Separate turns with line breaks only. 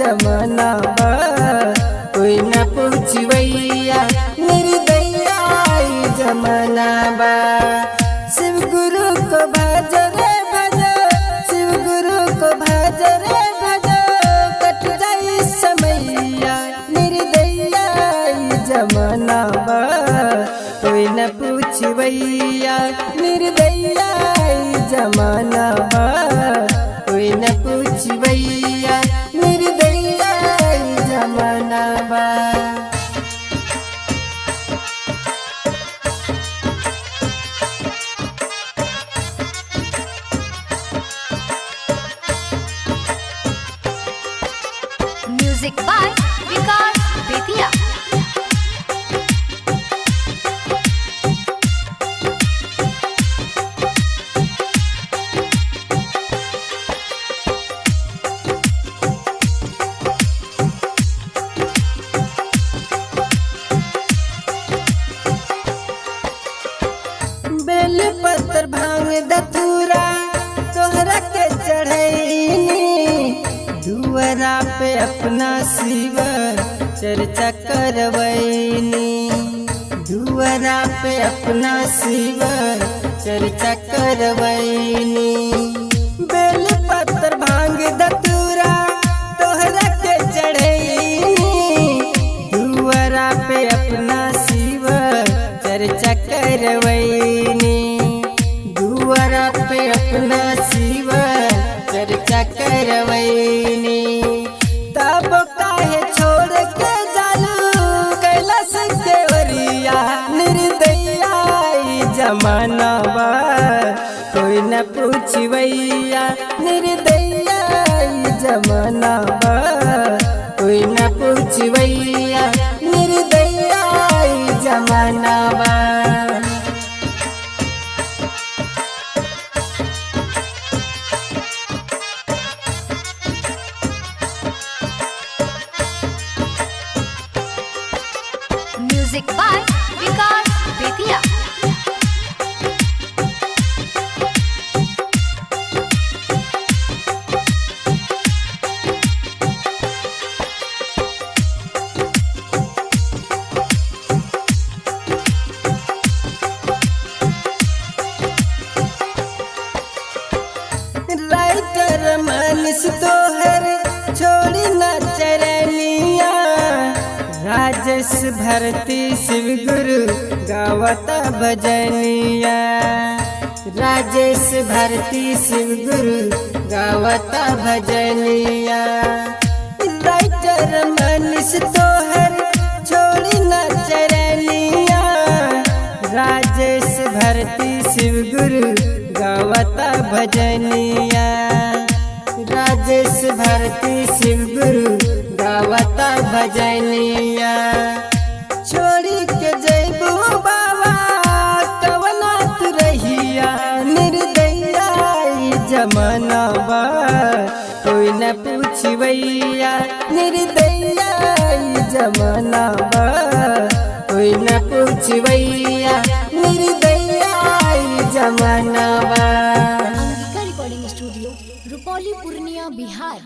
जमाना बा कोई न पूछवैया निर्दया ई जमाना बा। शिव गुरु को भज रे भज, शिव गुरु को भज रे भज, कट जाई समैया निर्दया ई जमाना बा कोई न पूछवैया निर्दया ई जमाना बा कोई न पूछवैया निर्दया ई जमाना बा।
Music by Vikas Bettiah.
बेल पत्र भांग दतूरा तोहरा के चढ़ैनी, दुआरा पे अपना शिव चर्चा करवैनी, दुआरा पे अपना शिव चर्चा करवैनी। बेल पत्र भांग दतूरा तोहरा के चढ़ैनी, दुआरा पे अपना शिव चर्चा करवैनी, दुआरा पे अपना शिव चर्चा करवैनी। तब काहे छोड़ के जालू कैलाश देवरिया निर्दया ई जमाना बा कोई न पूछवैया निर्दया ई जमाना बा कोई न पूछवैया निर्दया ई जमाना बा।
Music by Vikas Bettiah.
Writer Manis तोहर छोड़ी न चरनिया, राजेश भारती शिव गुरु गावता भजनिया, राजेश भारती शिव गुरु गावता भजनिया। राइटर मानिस तोहर छोड़ी न चरनिया, राजेश भारती शिव गुरु गावता भजनिया, राजेश भारती शिव गुरु गावता भजनिया। छोड़ी के जैबू बाबा कवना तू रहिया निर्दया ई जमाना बा कोई न पूछवैया निर्दया ई जमाना बा कोई न पूछवैया निर्दया ई जमाना बा।
Angika recording studio Rupauli Purnia Bihar.